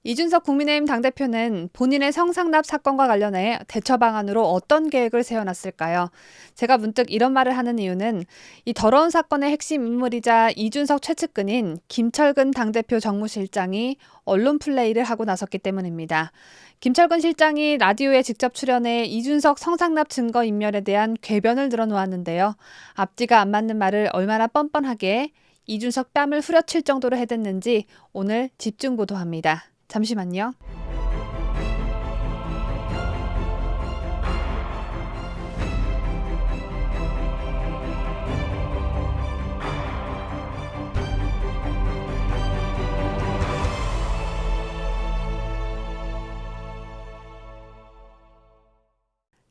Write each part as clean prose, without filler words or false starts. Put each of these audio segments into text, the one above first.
이준석 국민의힘 당대표는 본인의 성상납 사건과 관련해 대처 방안으로 어떤 계획을 세워놨을까요? 제가 문득 이런 말을 하는 이유는 이 더러운 사건의 핵심 인물이자 이준석 최측근인 김철근 당대표 정무실장이 언론 플레이를 하고 나섰기 때문입니다. 김철근 실장이 라디오에 직접 출연해 이준석 성상납 증거 인멸에 대한 궤변을 늘어놓았는데요. 앞뒤가 안 맞는 말을 얼마나 뻔뻔하게 이준석 뺨을 후려칠 정도로 해댔는지 오늘 집중 보도합니다. 잠시만요.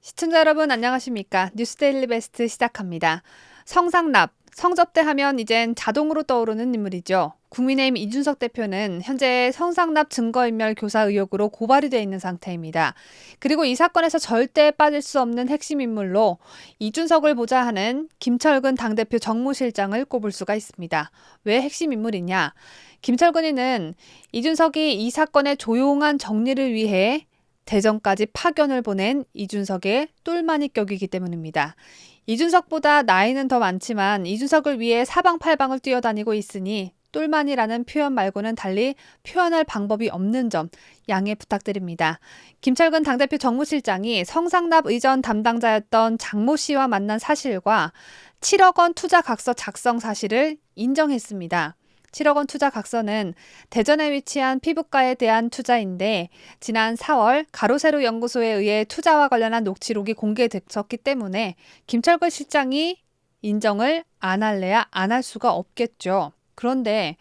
시청자 여러분 안녕하십니까? 뉴스데일리 베스트 시작합니다. 성상납, 성접대 하면 이젠 자동으로 떠오르는 인물이죠. 국민의힘 이준석 대표는 현재 성상납 증거인멸 교사 의혹으로 고발이 돼 있는 상태입니다. 그리고 이 사건에서 절대 빠질 수 없는 핵심 인물로 이준석을 보좌 하는 김철근 당대표 정무실장을 꼽을 수가 있습니다. 왜 핵심 인물이냐? 김철근이는 이준석이 이 사건의 조용한 정리를 위해 대전까지 파견을 보낸 이준석의 똘마니 격이기 때문입니다. 이준석보다 나이는 더 많지만 이준석을 위해 사방팔방을 뛰어다니고 있으니 똘마니라는 표현 말고는 달리 표현할 방법이 없는 점 양해 부탁드립니다. 김철근 당대표 정무실장이 성상납 의전 담당자였던 장모 씨와 만난 사실과 7억 원 투자 각서 작성 사실을 인정했습니다. 7억 원 투자 각서는 대전에 위치한 피부과에 대한 투자인데 지난 4월 가로세로 연구소에 의해 투자와 관련한 녹취록이 공개됐었기 때문에 김철근 실장이 인정을 안 할래야 안 할 수가 없겠죠. 그런데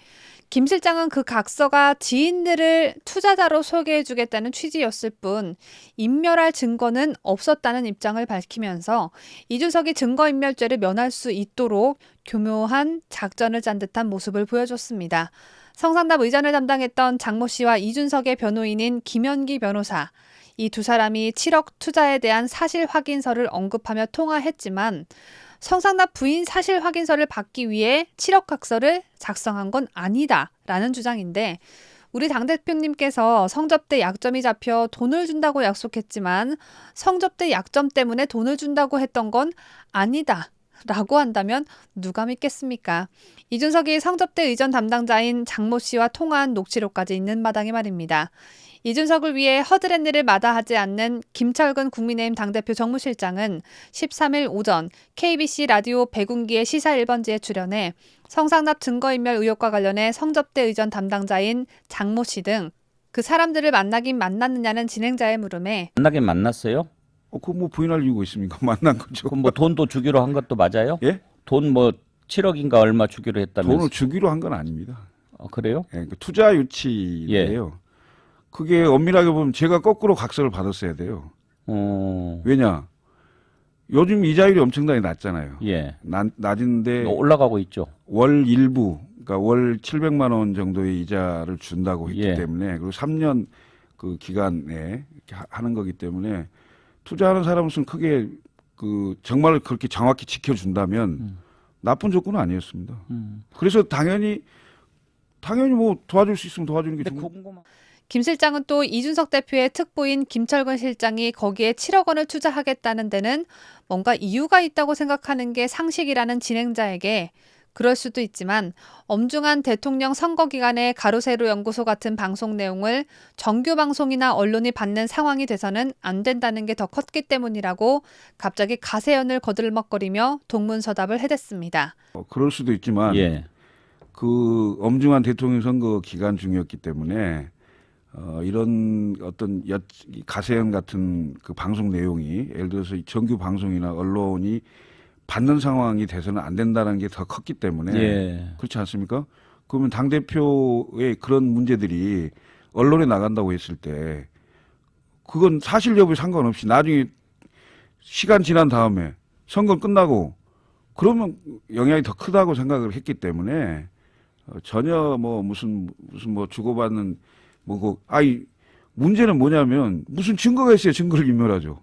김 실장은 그 각서가 지인들을 투자자로 소개해주겠다는 취지였을 뿐 인멸할 증거는 없었다는 입장을 밝히면서 이준석이 증거인멸죄를 면할 수 있도록 교묘한 작전을 짠 듯한 모습을 보여줬습니다. 성상납 의전을 담당했던 장모 씨와 이준석의 변호인인 김현기 변호사, 이 두 사람이 7억 투자에 대한 사실 확인서를 언급하며 통화했지만 성상납 부인 사실 확인서를 받기 위해 7억 각서를 작성한 건 아니다라는 주장인데 우리 당대표님께서 성접대 약점이 잡혀 돈을 준다고 약속했지만 성접대 약점 때문에 돈을 준다고 했던 건 아니다. 라고 한다면 누가 믿겠습니까? 이준석이 성접대 의전 담당자인 장모 씨와 통화한 녹취록까지 있는 마당에 말입니다. 이준석을 위해 허드렛일을 마다하지 않는 김철근 국민의힘 당대표 정무실장은 13일 오전 KBC 라디오 백운기의 시사 1번지에 출연해 성상납 증거인멸 의혹과 관련해 성접대 의전 담당자인 장모 씨 등 그 사람들을 만나긴 만났느냐는 진행자의 물음에 만나긴 만났어요? 그거 뭐 부인할 이유가 있습니까? 만난 거죠. 그럼 뭐 돈도 주기로 한 것도 맞아요? 예? 돈 뭐 7억인가 얼마 주기로 했다면서? 돈을 주기로 한 건 아닙니다. 그래요? 예, 그 투자 유치인데요. 그게 엄밀하게 보면 제가 거꾸로 각서를 받았어야 돼요. 왜냐? 요즘 이자율이 엄청나게 낮잖아요. 예. 낮은데 올라가고 있죠. 월 일부, 그러니까 월 700만 원 정도의 이자를 준다고 했기 예. 때문에 그리고 3년 그 기간에 이렇게 하는 거기 때문에 투자하는 사람으로서는 크게 그 정말 그렇게 정확히 지켜준다면 나쁜 조건은 아니었습니다. 그래서 당연히 뭐 도와줄 수 있으면 도와주는 게 근데 좋은. 김 실장은 또 이준석 대표의 특보인 김철근 실장이 거기에 7억 원을 투자하겠다는 데는 뭔가 이유가 있다고 생각하는 게 상식이라는 진행자에게 그럴 수도 있지만 엄중한 대통령 선거 기간에 가로세로 연구소 같은 방송 내용을 정규 방송이나 언론이 받는 상황이 돼서는 안 된다는 게 더 컸기 때문이라고 갑자기 가세연을 거들먹거리며 동문서답을 해댔습니다. 그럴 수도 있지만 예. 그 엄중한 대통령 선거 기간 중이었기 때문에 이런 어떤 가세연 같은 그 방송 내용이 예를 들어서 정규 방송이나 언론이 받는 상황이 돼서는 안 된다는 게 더 컸기 때문에 예. 그렇지 않습니까? 그러면 당대표의 그런 문제들이 언론에 나간다고 했을 때 그건 사실 여부에 상관없이 나중에 시간 지난 다음에 선거 끝나고 그러면 영향이 더 크다고 생각을 했기 때문에 전혀 뭐 무슨 뭐 주고받는 뭐고 문제는 뭐냐면 무슨 증거가 있어야 증거를 인멸하죠.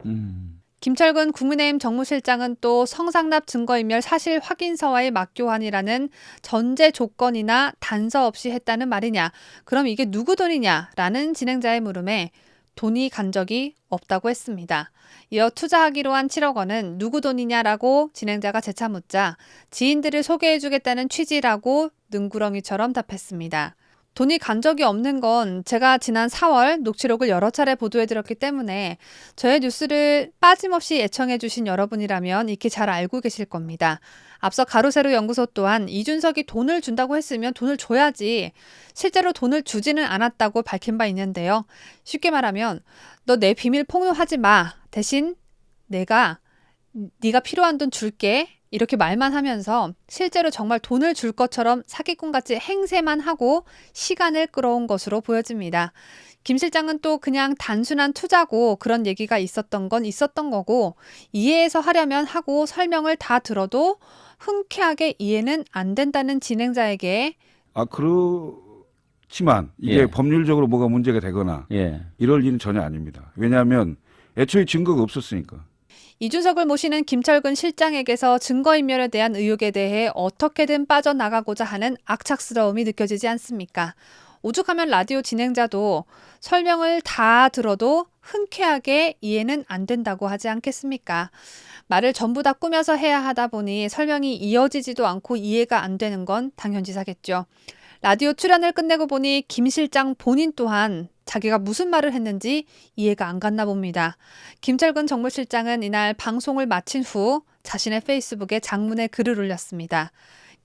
김철근 국민의힘 정무실장은 또 성상납 증거인멸 사실 확인서와의 맞교환이라는 전제 조건이나 단서 없이 했다는 말이냐, 그럼 이게 누구 돈이냐라는 진행자의 물음에 돈이 간 적이 없다고 했습니다. 이어 투자하기로 한 7억 원은 누구 돈이냐라고 진행자가 재차 묻자 지인들을 소개해주겠다는 취지라고 능구렁이처럼 답했습니다. 돈이 간 적이 없는 건 제가 지난 4월 녹취록을 여러 차례 보도해드렸기 때문에 저의 뉴스를 빠짐없이 애청해주신 여러분이라면 익히 잘 알고 계실 겁니다. 앞서 가로세로 연구소 또한 이준석이 돈을 준다고 했으면 돈을 줘야지 실제로 돈을 주지는 않았다고 밝힌 바 있는데요. 쉽게 말하면 너 내 비밀 폭로하지 마. 대신 네가 필요한 돈 줄게. 이렇게 말만 하면서 실제로 정말 돈을 줄 것처럼 사기꾼같이 행세만 하고 시간을 끌어온 것으로 보여집니다. 김 실장은 또 그냥 단순한 투자고 그런 얘기가 있었던 건 있었던 거고 이해해서 하려면 하고 설명을 다 들어도 흔쾌하게 이해는 안 된다는 진행자에게 그렇지만 이게 예. 법률적으로 뭐가 문제가 되거나 예. 이럴 일은 전혀 아닙니다. 왜냐하면 애초에 증거가 없었으니까. 이준석을 모시는 김철근 실장에게서 증거인멸에 대한 의혹에 대해 어떻게든 빠져나가고자 하는 악착스러움이 느껴지지 않습니까? 오죽하면 라디오 진행자도 설명을 다 들어도 흔쾌하게 이해는 안 된다고 하지 않겠습니까? 말을 전부 다 꾸며서 해야 하다 보니 설명이 이어지지도 않고 이해가 안 되는 건 당연지사겠죠. 라디오 출연을 끝내고 보니 김 실장 본인 또한 자기가 무슨 말을 했는지 이해가 안 갔나 봅니다. 김철근 정무실장은 이날 방송을 마친 후 자신의 페이스북에 장문의 글을 올렸습니다.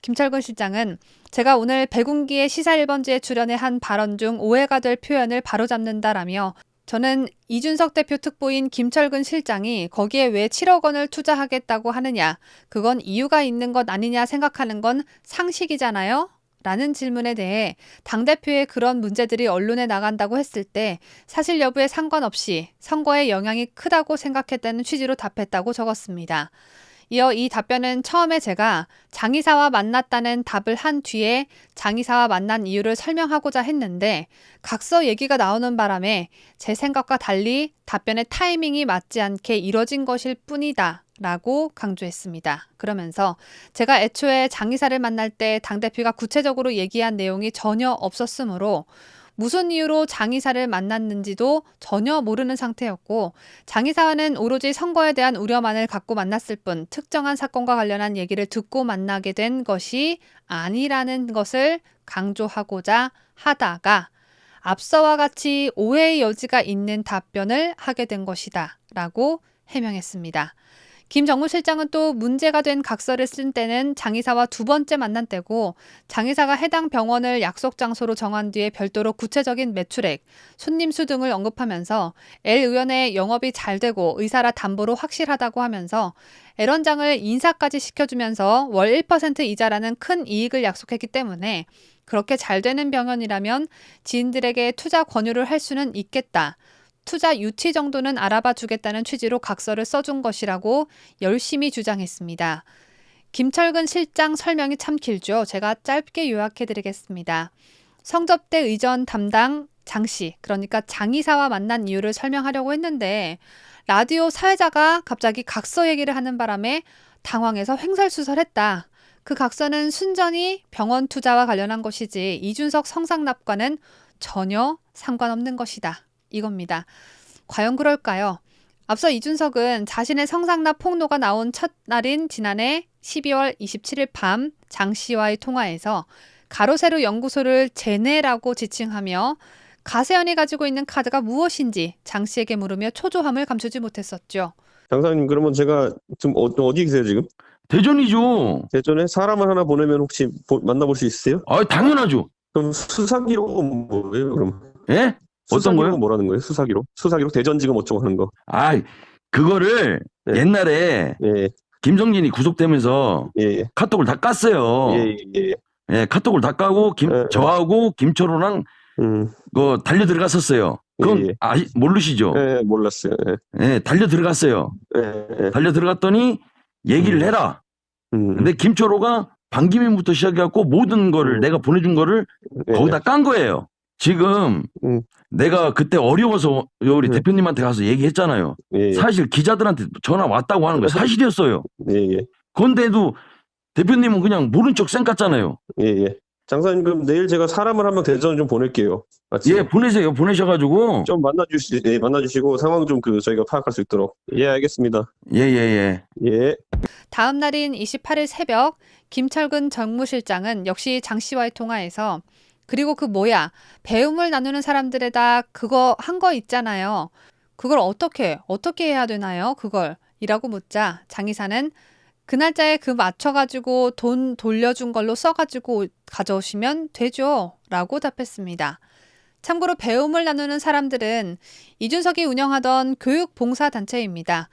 김철근 실장은 제가 오늘 백운기의 시사 1번지에 출연해 한 발언 중 오해가 될 표현을 바로잡는다라며 저는 이준석 대표 특보인 김철근 실장이 거기에 왜 7억 원을 투자하겠다고 하느냐, 그건 이유가 있는 것 아니냐 생각하는 건 상식이잖아요? 라는 질문에 대해 당대표의 그런 문제들이 언론에 나간다고 했을 때 사실 여부에 상관없이 선거에 영향이 크다고 생각했다는 취지로 답했다고 적었습니다. 이어 이 답변은 처음에 제가 장 이사와 만났다는 답을 한 뒤에 장 이사와 만난 이유를 설명하고자 했는데 각서 얘기가 나오는 바람에 제 생각과 달리 답변의 타이밍이 맞지 않게 이뤄진 것일 뿐이다 라고 강조했습니다. 그러면서 제가 애초에 장 이사를 만날 때 당대표가 구체적으로 얘기한 내용이 전혀 없었으므로 무슨 이유로 장 이사를 만났는지도 전혀 모르는 상태였고 장 이사와는 오로지 선거에 대한 우려만을 갖고 만났을 뿐 특정한 사건과 관련한 얘기를 듣고 만나게 된 것이 아니라는 것을 강조하고자 하다가 앞서와 같이 오해의 여지가 있는 답변을 하게 된 것이다 라고 해명했습니다. 김 정무실장은 또 문제가 된 각서를 쓴 때는 장 이사와 두 번째 만난 때고 장 이사가 해당 병원을 약속 장소로 정한 뒤에 별도로 구체적인 매출액, 손님 수 등을 언급하면서 L 의원의 영업이 잘 되고 의사라 담보로 확실하다고 하면서 L 원장을 인사까지 시켜주면서 월 1% 이자라는 큰 이익을 약속했기 때문에 그렇게 잘 되는 병원이라면 지인들에게 투자 권유를 할 수는 있겠다. 투자 유치 정도는 알아봐 주겠다는 취지로 각서를 써준 것이라고 열심히 주장했습니다. 김철근 실장 설명이 참 길죠. 제가 짧게 요약해드리겠습니다. 성접대 의전 담당 장 씨, 그러니까 장 이사와 만난 이유를 설명하려고 했는데 라디오 사회자가 갑자기 각서 얘기를 하는 바람에 당황해서 횡설수설했다. 그 각서는 순전히 병원 투자와 관련한 것이지 이준석 성상납과는 전혀 상관없는 것이다. 이겁니다. 과연 그럴까요? 앞서 이준석은 자신의 성상납 폭로가 나온 첫날인 지난해 12월 27일 밤 장 씨와의 통화에서 가로세로 연구소를 제네라고 지칭하며 가세연이 가지고 있는 카드가 무엇인지 장 씨에게 물으며 초조함을 감추지 못했었죠. 장사님, 그러면 제가 지금 어디 계세요 지금? 대전이죠. 대전에 사람을 하나 보내면 혹시 만나볼 수 있으세요? 아, 당연하죠. 그럼 수사 기록은 뭐예요? 그럼 예? 수사 어떤 거요? 기록은 뭐라는 거예요? 수사 기록 대전지검 어쩌고 하는 거. 아, 그거를 네. 옛날에 예, 김성진이 구속되면서 예, 카톡을 다 깠어요. 예, 예. 예, 카톡을 다 까고 저하고 김철호랑 그 달려 들어갔었어요. 그건 예, 모르시죠? 예, 몰랐어요. 예, 예, 달려 들어갔어요. 예, 달려 들어갔더니 얘기를 해라. 근데 김철호가 반기민부터 시작해갖고 모든 거를 내가 보내준 거를 예, 거기다 깐 거예요. 지금 음. 내가 그때 어려워서 우리 네. 대표님한테 가서 얘기했잖아요. 예, 예. 사실 기자들한테 전화 왔다고 하는 거 사실이었어요. 예, 예. 그런데도 대표님은 그냥 모른 척 쌩깠잖아요. 예, 예. 장사님, 그럼 내일 제가 사람을 한 명 대전 좀 보낼게요. 아침에. 예, 보내세요. 보내셔가지고. 좀 만나주시고 상황 좀 저희가 파악할 수 있도록. 예, 알겠습니다. 예. 예. 다음 날인 28일 새벽 김철근 정무실장은 역시 장 씨와의 통화에서 그리고 그 뭐야 배움을 나누는 사람들에다 그거 한 거 있잖아요. 그걸 어떻게 해야 되나요? 그걸 이라고 묻자 장 이사는 그 날짜에 그 맞춰가지고 돈 돌려준 걸로 써가지고 가져오시면 되죠 라고 답했습니다. 참고로 배움을 나누는 사람들은 이준석이 운영하던 교육봉사단체입니다.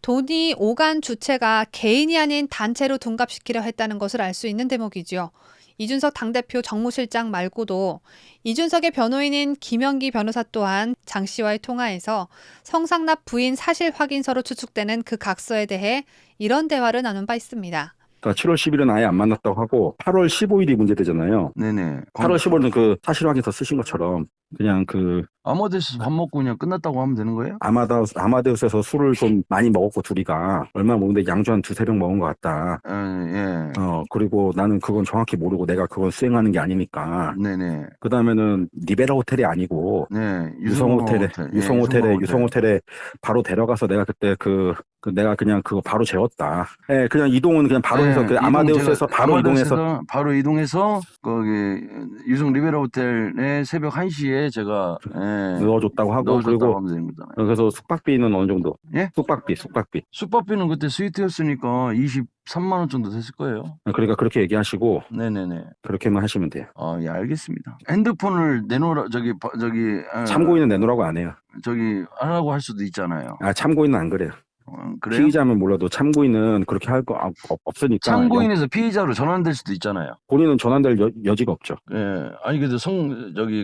돈이 오간 주체가 개인이 아닌 단체로 둔갑시키려 했다는 것을 알 수 있는 대목이죠. 이준석 당대표 정무실장 말고도 이준석의 변호인인 김영기 변호사 또한 장 씨와의 통화에서 성상납 부인 사실 확인서로 추측되는 그 각서에 대해 이런 대화를 나눈 바 있습니다. 그러니까 7월 10일은 아예 안 만났다고 하고 8월 15일이 문제되잖아요. 네네. 8월 15일은 그 사실 확인서 쓰신 것처럼 그냥 그 아마데스 밥 먹고 그냥 끝났다고 하면 되는 거예요? 아마데우스에서 술을 좀 많이 먹었고 둘이가 얼마 먹는데 양주 한 2-3병 먹은 것 같다. 예. 그리고 나는 그건 정확히 모르고 내가 그걸 수행하는 게 아니니까. 네네. 그 다음에는 리베라 호텔이 아니고 네. 유성호텔에 바로 데려가서 내가 그때 내가 그냥 그거 바로 재웠다. 예, 그냥 이동은 그냥 바로 해서 그 아마데우스에서 바로 이동해서 거기 유성 리베라 호텔에 새벽 1시에 제가 넣어줬다고 하고 그리고 하면 되는 거잖아요. 그래서 숙박비는 어느 정도? 예? 숙박비. 숙박비는 그때 스위트였으니까 23만 원 정도 됐을 거예요. 그러니까 그렇게 얘기하시고 네네네. 그렇게만 하시면 돼요. 예, 알겠습니다. 핸드폰을 내놓으라 참고인은 내놓으라고 안 해요. 하라고 할 수도 있잖아요. 참고인은 안 그래요. 그래요? 피의자면 몰라도 참고인은 그렇게 할 거 없으니까. 참고인에서 피의자로 전환될 수도 있잖아요. 본인은 전환될 여지가 없죠. 예. 아니 근데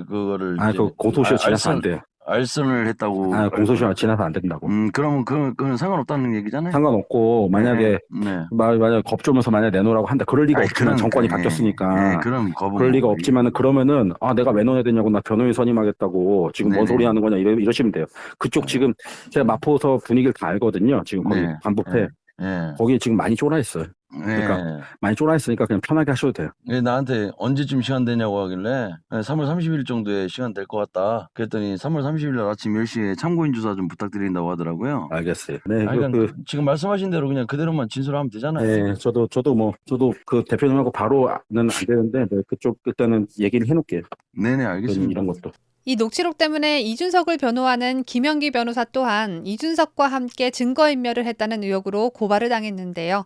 그거를 그 공소시효 지나서 안 돼요. 알선을 했다고. 공소시효 지나서 안 된다고. 그러면 그건 상관없다는 얘기잖아요. 상관없고 만약에 네. 만약 겁주면서 만약 내놓으라고 한다. 그럴 리가 없지만 정권이 바뀌었으니까. 그럼 그럴 리가 없지만은 그러면은 내가 왜 넣어야 되냐고 나 변호인 선임하겠다고 지금 뭔 네네. 소리 하는 거냐 이러시면 돼요. 그쪽 지금 제가 마포서 분위기를 다 알거든요. 지금 거기 네. 반부패 예. 거기 지금 많이 쫄아 있어요. 그러니까 많이 쫄아 있으니까 그냥 편하게 하셔도 돼요. 나한테 언제쯤 시간 되냐고 하길래 3월 30일 정도에 시간 될 것 같다. 그랬더니 3월 30일 날 아침 10시에 참고인 조사 좀 부탁드린다고 하더라고요. 알겠어요. 네, 그러니까 지금 말씀하신 대로 그냥 그대로만 진술하면 되잖아요. 네, 저도 그 대표님하고 바로는 안 되는데 그쪽 그때는 얘기를 해놓을게요. 네네, 알겠습니다. 이런 것도. 이 녹취록 때문에 이준석을 변호하는 김영기 변호사 또한 이준석과 함께 증거인멸을 했다는 의혹으로 고발을 당했는데요.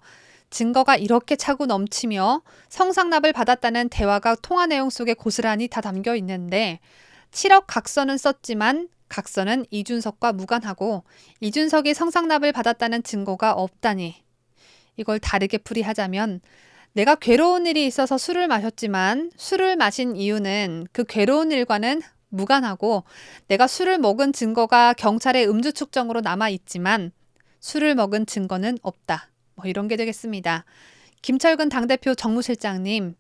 증거가 이렇게 차고 넘치며 성상납을 받았다는 대화가 통화 내용 속에 고스란히 다 담겨 있는데 7억 각서는 썼지만 각서는 이준석과 무관하고 이준석이 성상납을 받았다는 증거가 없다니. 이걸 다르게 풀이하자면 내가 괴로운 일이 있어서 술을 마셨지만 술을 마신 이유는 그 괴로운 일과는 무관하고 내가 술을 먹은 증거가 경찰의 음주 측정으로 남아있지만 술을 먹은 증거는 없다. 이런 게 되겠습니다. 김철근 당대표 정무실장님,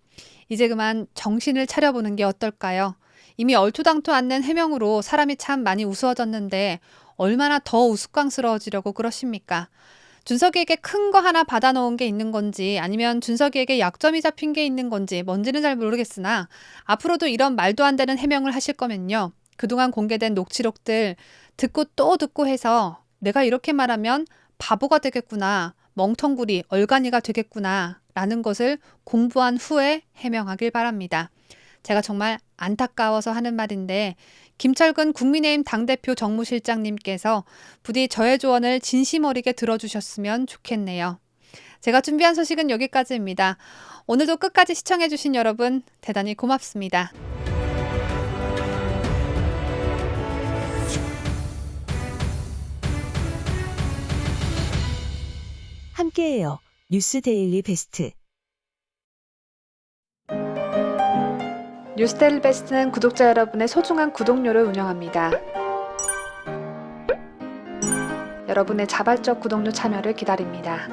이제 그만 정신을 차려보는 게 어떨까요? 이미 얼토당토 않는 해명으로 사람이 참 많이 우스워졌는데 얼마나 더 우스꽝스러워지려고 그러십니까? 준석이에게 큰 거 하나 받아놓은 게 있는 건지 아니면 준석이에게 약점이 잡힌 게 있는 건지 뭔지는 잘 모르겠으나 앞으로도 이런 말도 안 되는 해명을 하실 거면요. 그동안 공개된 녹취록들 듣고 또 듣고 해서 내가 이렇게 말하면 바보가 되겠구나, 멍텅구리, 얼간이가 되겠구나 라는 것을 공부한 후에 해명하길 바랍니다. 제가 정말 안타까워서 하는 말인데 김철근 국민의힘 당대표 정무실장님께서 부디 저의 조언을 진심 어리게 들어주셨으면 좋겠네요. 제가 준비한 소식은 여기까지입니다. 오늘도 끝까지 시청해주신 여러분 대단히 고맙습니다. 함께해요. 뉴스 데일리 베스트. 뉴스데일리 베스트는 구독자 여러분의 소중한 구독료를 운영합니다. 여러분의 자발적 구독료 참여를 기다립니다.